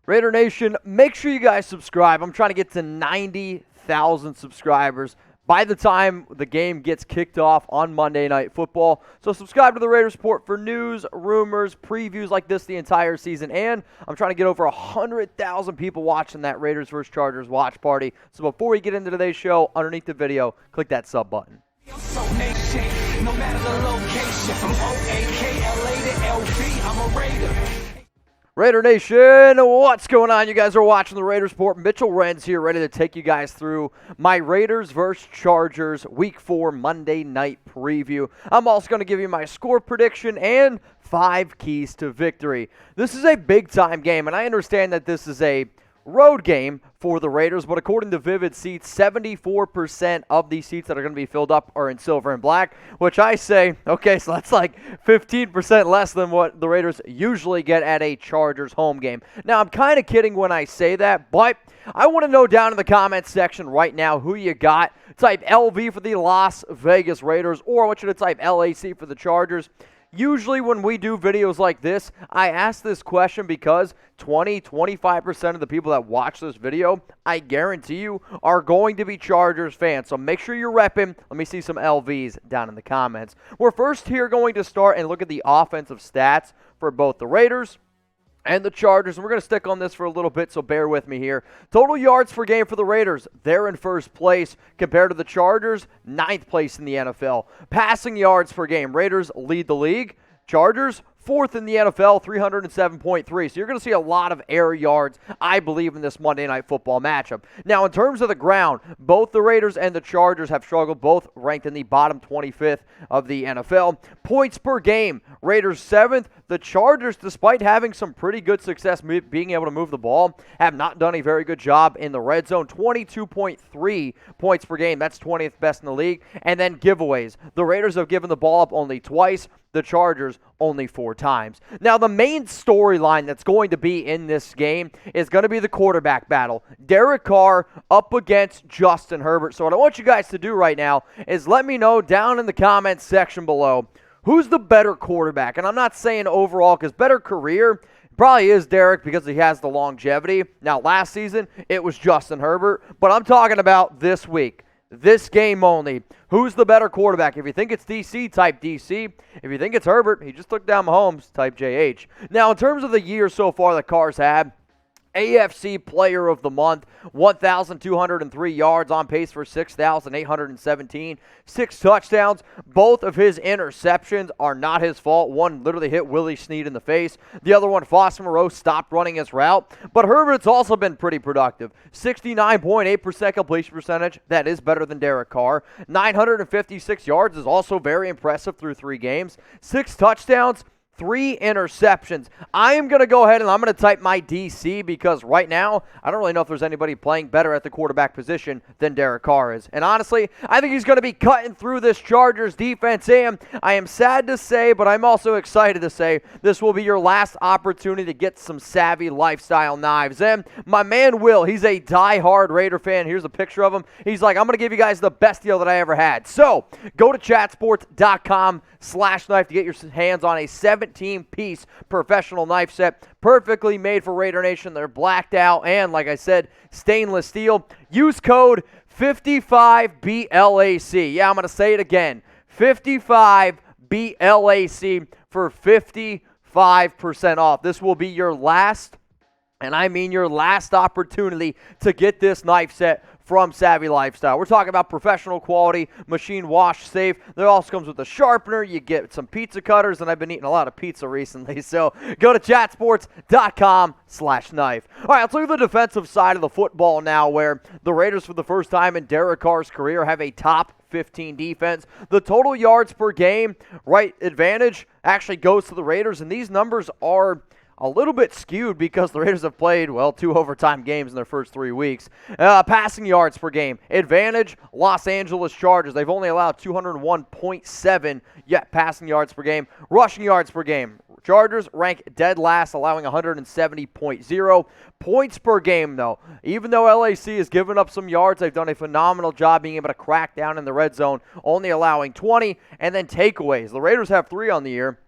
Raider Nation, make sure you guys subscribe. I'm trying to get to 90,000 subscribers by the time the game gets kicked off on Monday Night Football. So subscribe to the Raiders Report for news, rumors, previews like this the entire season. And I'm trying to get over 100,000 people watching that Raiders vs. Chargers watch party. So before we get into today's show, underneath the video, click that sub button. No matter the location, from O-A-K-L-A to L-V, I'm a Raider. Raider Nation, what's going on? You guys are watching the Raiders Report. Mitchell RENZ here, ready to take you guys through my Raiders vs. Chargers Week 4 Monday Night Preview. I'm also going to give you my score prediction and 5 keys to victory. This is a big-time game, and I understand that this is a road game for the Raiders, but according to Vivid Seats, 74% of these seats that are going to be filled up are in silver and black, which I say, okay, so that's like 15% less than what the Raiders usually get at a Chargers home game. Now, I'm kind of kidding when I say that, but I want to know down in the comments section right now who you got. Type LV for the Las Vegas Raiders, or I want you to type LAC for the Chargers. Usually when we do videos like this, I ask this question because 20-25% of the people that watch this video, I guarantee you, are going to be Chargers fans. So make sure you're repping. Let me see some LVs down in the comments. We're first here going to start and look at the offensive stats for both the Raiders and the Chargers, and we're going to stick on this for a little bit, so bear with me here. Total yards per game for the Raiders, they're in first place compared to the Chargers, 9th place in the NFL. Passing yards per game, Raiders lead the league. Chargers, 4th in the NFL, 307.3. So you're going to see a lot of air yards, I believe, in this Monday Night Football matchup. Now, in terms of the ground, both the Raiders and the Chargers have struggled, both ranked in the bottom 25th of the NFL. Points per game, Raiders 7th. The Chargers, despite having some pretty good success being able to move the ball, have not done a very good job in the red zone. 22.3 points per game. That's 20th best in the league. And then giveaways. The Raiders have given the ball up only twice. The Chargers only 4 times. Now, the main storyline that's going to be in this game is going to be the quarterback battle. Derek Carr up against Justin Herbert. So what I want you guys to do right now is let me know down in the comments section below who's the better quarterback. And I'm not saying overall, because better career probably is Derek because he has the longevity. Now, last season, it was Justin Herbert. But I'm talking about this week. This game only. Who's the better quarterback? If you think it's DC, type DC. If you think it's Herbert, he just took down Mahomes, type JH. Now, in terms of the year so far that Carr's had, AFC Player of the Month, 1,203 yards, on pace for 6,817, 6 touchdowns. Both of his interceptions are not his fault. One literally hit Willie Snead in the face. The other one, Foster Moreau stopped running his route. But Herbert's also been pretty productive. 69.8% completion percentage. That is better than Derek Carr. 956 yards is also very impressive through 3 games. 6 touchdowns. 3 interceptions. I am going to go ahead and I'm going to type my DC because right now, I don't really know if there's anybody playing better at the quarterback position than Derek Carr is. And honestly, I think he's going to be cutting through this Chargers defense. And I am sad to say, but I'm also excited to say, this will be your last opportunity to get some savvy lifestyle knives. And my man Will, he's a diehard Raider fan. Here's a picture of him. He's like, I'm going to give you guys the best deal that I ever had. So, go to chatsports.com/knife to get your hands on a 17-piece professional knife set, perfectly made for Raider Nation. They're blacked out and, like I said, stainless steel. Use code 55BLAC. Yeah, I'm going to say it again. 55BLAC for 55% off. This will be your last, and I mean your last opportunity to get this knife set from Savvy Lifestyle. We're talking about professional quality, machine wash safe. There also comes with a sharpener. You get some pizza cutters, and I've been eating a lot of pizza recently. So go to chatsports.com/knife. All right, let's look at the defensive side of the football now, where the Raiders, for the first time in Derek Carr's career, have a top 15 defense. The total yards per game, right, advantage actually goes to the Raiders, and these numbers are a little bit skewed because the Raiders have played, well, 2 overtime games in their first 3 weeks. Passing yards per game. Advantage, Los Angeles Chargers. They've only allowed 201.7 passing yards per game. Rushing yards per game. Chargers rank dead last, allowing 170.0 points per game, though. Even though LAC has given up some yards, they've done a phenomenal job being able to crack down in the red zone, only allowing 20. And then takeaways. The Raiders have 3 on the year,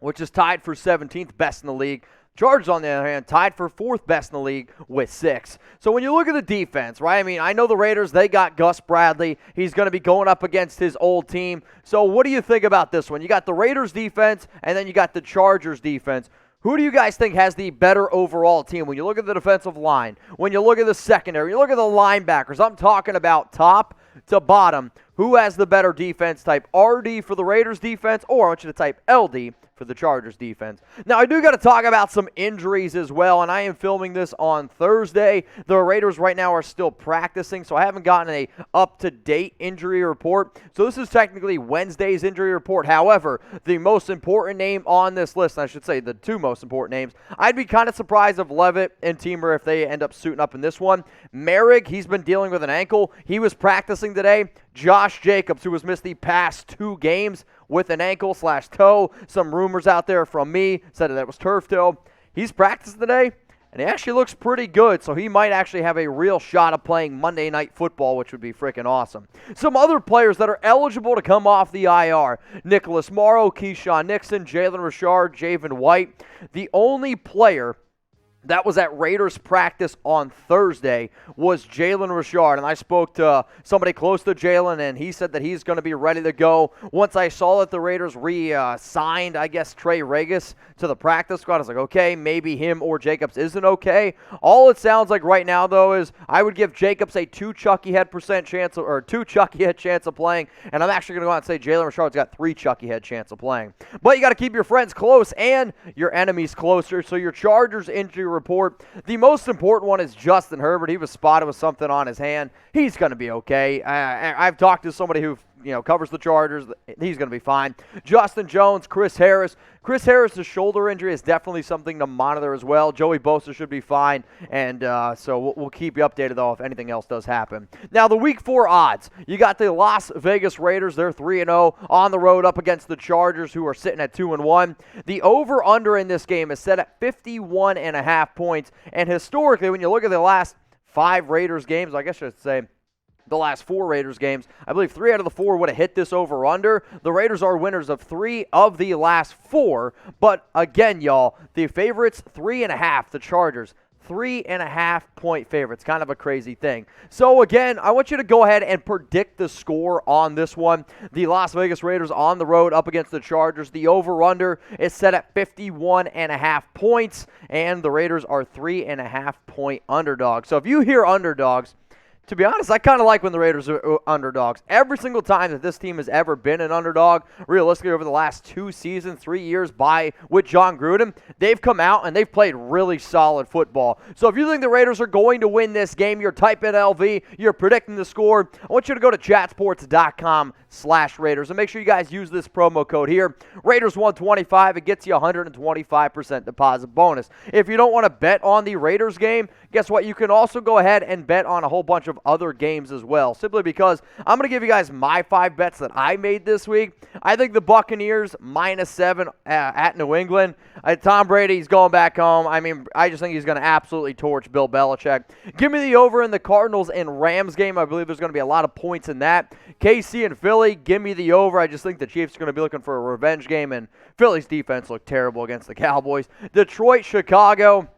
which is tied for 17th best in the league. Chargers, on the other hand, tied for 4th best in the league with 6. So when you look at the defense, right, I mean, I know the Raiders, they got Gus Bradley. He's going to be going up against his old team. So what do you think about this one? You got the Raiders defense, and then you got the Chargers defense. Who do you guys think has the better overall team? When you look at the defensive line, when you look at the secondary, you look at the linebackers, I'm talking about top to bottom. Who has the better defense? Type RD for the Raiders defense, or I want you to type LD for the Chargers defense. Now, I do got to talk about some injuries as well, and I am filming this on Thursday. The Raiders right now are still practicing, so I haven't gotten a up-to-date injury report. So this is technically Wednesday's injury report. However, the most important name on this list, I should say the 2 most important names, I'd be kind of surprised if Leavitt and Teamer, if they end up suiting up in this one. Moehrig, he's been dealing with an ankle. He was practicing today. Josh Jacobs, who has missed the past 2 games with an ankle/toe. Some rumors out there from me said that it was turf toe. He's practicing today, and he actually looks pretty good, so he might actually have a real shot of playing Monday Night Football, which would be freaking awesome. Some other players that are eligible to come off the IR: Nicholas Morrow, Keyshawn Nixon, Jalen Richard, Javen White. The only player that was at Raiders practice on Thursday was Jalen Richard, and I spoke to somebody close to Jalen, and he said that he's going to be ready to go. Once I saw that the Raiders re-signed, I guess, Trey Regis to the practice squad, I was like, okay, maybe him or Jacobs isn't okay. All it sounds like right now, though, is I would give Jacobs a 2 Chucky Head chance of playing, and I'm actually going to go out and say Jalen Richard's got 3 Chucky Head chance of playing. But you got to keep your friends close and your enemies closer, so your Chargers injury report. The most important one is Justin Herbert. He was spotted with something on his hand. He's going to be okay. I've talked to somebody who covers the Chargers. He's going to be fine. Justin Jones, Chris Harris. Chris Harris' shoulder injury is definitely something to monitor as well. Joey Bosa should be fine, and so we'll keep you updated, though, if anything else does happen. Now, the Week 4 odds. You got the Las Vegas Raiders. They're 3-0 on the road up against the Chargers, who are sitting at 2-1. The over-under in this game is set at 51.5 points, and historically, when you look at the last 5 Raiders games, I guess I should say the last 4 Raiders games, I believe 3 out of the 4 would have hit this over-under. The Raiders are winners of 3 of the last 4, but again, y'all, the favorites, 3.5, the Chargers. 3.5 point favorites. Kind of a crazy thing. So again, I want you to go ahead and predict the score on this one. The Las Vegas Raiders on the road up against the Chargers. The over-under is set at 51.5 points, and the Raiders are 3.5 point underdogs. So if you hear underdogs, to be honest, I kind of like when the Raiders are underdogs. Every single time that this team has ever been an underdog, realistically over the last 2 seasons, 3 years with Jon Gruden, they've come out and they've played really solid football. So if you think the Raiders are going to win this game, you're typing LV, you're predicting the score, I want you to go to chatsports.com/Raiders and make sure you guys use this promo code here. Raiders 125, it gets you 125% deposit bonus. If you don't want to bet on the Raiders game, guess what? You can also go ahead and bet on a whole bunch of other games as well, simply because I'm going to give you guys my 5 bets that I made this week. I think the Buccaneers -7 at New England. Tom Brady's going back home. I mean, I just think he's going to absolutely torch Bill Belichick. Give me the over in the Cardinals and Rams game. I believe there's going to be a lot of points in that. KC and Philly, give me the over. I just think the Chiefs are going to be looking for a revenge game, and Philly's defense looked terrible against the Cowboys. Detroit, Chicago.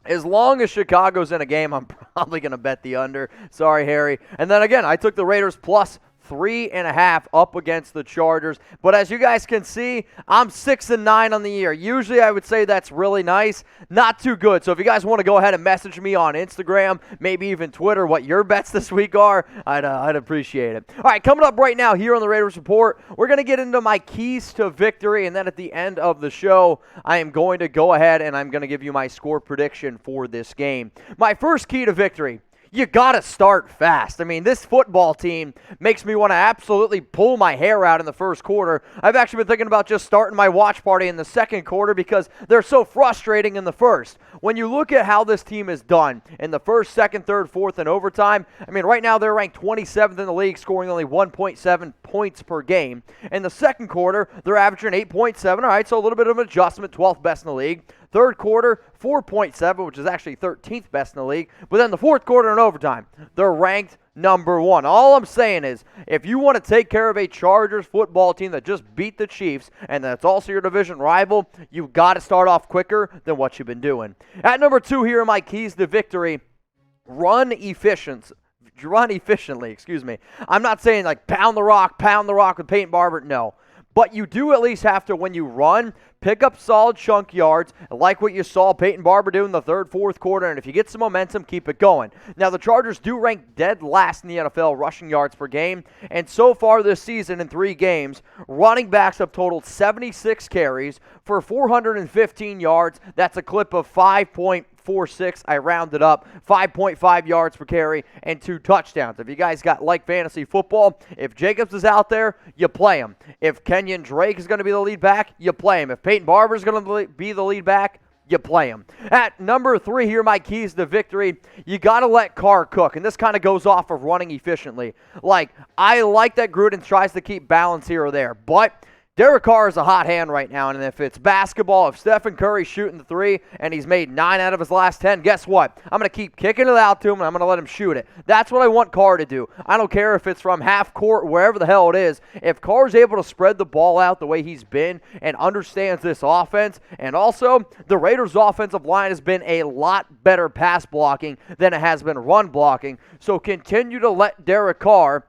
As long as Chicago's in a game, I'm probably going to bet the under. Sorry, Harry. And then again, I took the Raiders plus 3.5 up against the Chargers. But as you guys can see, I'm 6-9 on the year. Usually I would say that's really nice. Not too good. So if you guys want to go ahead and message me on Instagram, maybe even Twitter, what your bets this week are, I'd appreciate it. All right, coming up right now here on the Raiders Report, we're going to get into my keys to victory. And then at the end of the show, I am going to go ahead and I'm going to give you my score prediction for this game. My first key to victory: you got to start fast. I mean, this football team makes me want to absolutely pull my hair out in the first quarter. I've actually been thinking about just starting my watch party in the second quarter because they're so frustrating in the first. When you look at how this team is done in the first, second, third, fourth, and overtime, I mean, right now they're ranked 27th in the league, scoring only 1.7 points per game. In the second quarter, they're averaging 8.7. All right, so a little bit of an adjustment, 12th best in the league. Third quarter, 4.7, which is actually 13th best in the league. But then the fourth quarter and overtime, they're ranked number 1. All I'm saying is, if you want to take care of a Chargers football team that just beat the Chiefs, and that's also your division rival, you've got to start off quicker than what you've been doing. At number 2 here are my keys to victory. Run efficiently, I'm not saying like pound the rock with Peyton Barber, no. But you do at least have to, when you run, pick up solid chunk yards, like what you saw Peyton Barber do in the third, fourth quarter, and if you get some momentum, keep it going. Now, the Chargers do rank dead last in the NFL rushing yards per game, and so far this season in 3 games, running backs have totaled 76 carries for 415 yards. That's a clip of 5.46, I rounded up, 5.5 yards per carry, and 2 touchdowns. If you guys got like fantasy football, if Jacobs is out there, you play him. If Kenyon Drake is going to be the lead back, you play him. If Peyton Barber is going to be the lead back, you play him. At number 3, here are my keys to victory. You got to let Carr cook, and this kind of goes off of running efficiently. I like that Gruden tries to keep balance here or there, but Derek Carr is a hot hand right now, and if it's basketball, if Stephen Curry's shooting the 3 and he's made 9 out of his last 10, guess what? I'm going to keep kicking it out to him, and I'm going to let him shoot it. That's what I want Carr to do. I don't care if it's from half court, wherever the hell it is. If Carr's able to spread the ball out the way he's been and understands this offense, and also the Raiders' offensive line has been a lot better pass blocking than it has been run blocking, so continue to let Derek Carr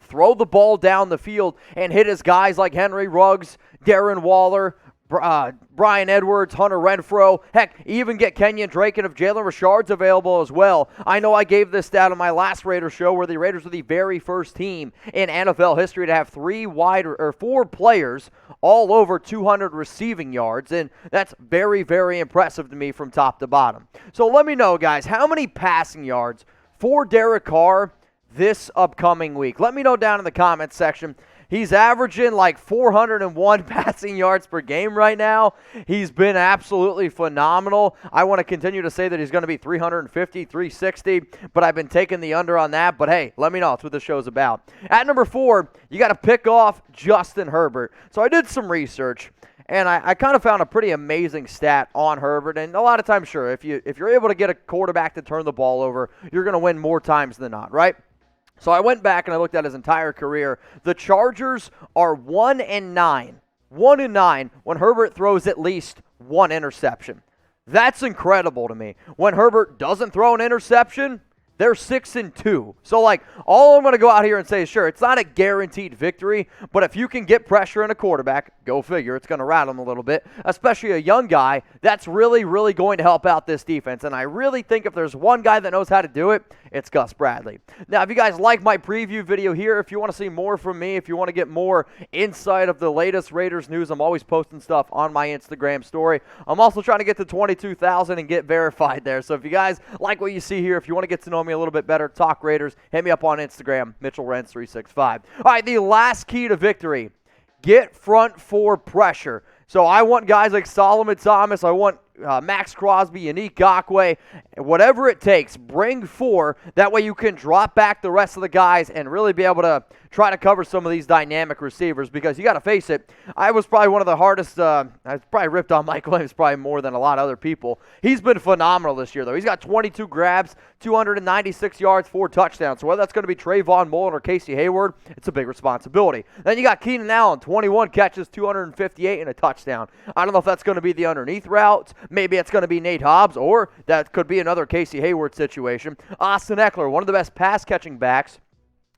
throw the ball down the field and hit his guys like Henry Ruggs, Darren Waller, Bryan Edwards, Hunter Renfrow. Heck, even get Kenyon Drake, and if Jalen Richard's available as well. I know I gave this stat on my last Raiders show where the Raiders were the very first team in NFL history to have 4 players all over 200 receiving yards, and that's very, very impressive to me from top to bottom. So let me know, guys, how many passing yards for Derek Carr this upcoming week? Let me know down in the comments section. He's averaging like 401 passing yards per game right now. He's been absolutely phenomenal. I want to continue to say that he's going to be 350, 360, but I've been taking the under on that. But hey, let me know. That's what the show's about. At number 4, you got to pick off Justin Herbert. So I did some research, and I kind of found a pretty amazing stat on Herbert. And a lot of times, sure, if you're able to get a quarterback to turn the ball over, you're going to win more times than not, right? So I went back and I looked at his entire career. The Chargers are 1-9. 1-9 when Herbert throws at least 1 interception. That's incredible to me. When Herbert doesn't throw an interception, they're 6-2. So, all I'm going to go out here and say is, sure, it's not a guaranteed victory, but if you can get pressure on a quarterback, go figure, it's going to rattle him a little bit, especially a young guy, that's really, really going to help out this defense. And I really think if there's one guy that knows how to do it, it's Gus Bradley. Now, if you guys like my preview video here, if you want to see more from me, if you want to get more insight of the latest Raiders news, I'm always posting stuff on my Instagram story. I'm also trying to get to 22,000 and get verified there. So if you guys like what you see here, if you want to get to know me a little bit better, talk Raiders, hit me up on Instagram, Mitch'S365. All right, the last key to victory, get front 4 pressure. So I want guys like Solomon Thomas, I want Maxx Crosby, Yannick Ngakoue, whatever it takes, bring 4. That way you can drop back the rest of the guys and really be able to try to cover some of these dynamic receivers, because you got to face it, I was probably one of the hardest, I probably ripped on Mike Williams probably more than a lot of other people. He's been phenomenal this year, though. He's got 22 grabs, 296 yards, 4 touchdowns. So whether that's going to be Tre'von Mullen or Casey Hayward, it's a big responsibility. Then you got Keenan Allen, 21 catches, 258, and a touchdown. I don't know if that's going to be the underneath routes. Maybe it's going to be Nate Hobbs, or that could be another Casey Hayward situation. Austin Eckler, one of the best pass-catching backs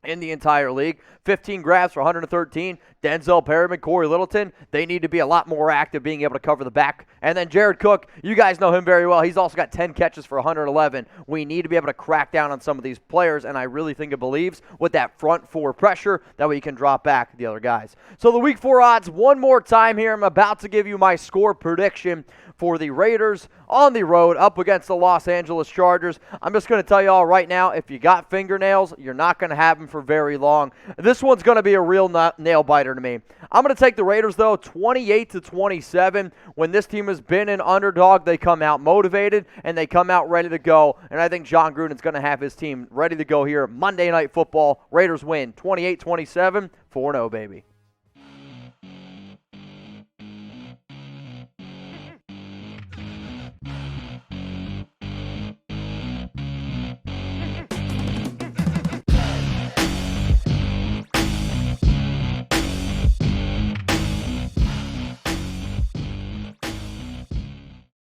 in the entire league. 15 grabs for 113. Denzel Perryman, Corey Littleton, they need to be a lot more active being able to cover the back. And then Jared Cook, you guys know him very well. He's also got 10 catches for 111. We need to be able to crack down on some of these players, and I really think it believes with that front 4 pressure, that way you can drop back the other guys. So the week 4 odds, one more time here. I'm about to give you my score prediction for the Raiders on the road up against the Los Angeles Chargers. I'm just going to tell you all right now, if you got fingernails, you're not going to have them for very long. This one's going to be a real nail biter to me. I'm going to take the Raiders, though, 28-27. When this team has been an underdog, they come out motivated and they come out ready to go. And I think Jon Gruden's going to have his team ready to go here. Monday Night Football, Raiders win 28-27, 4-0, baby.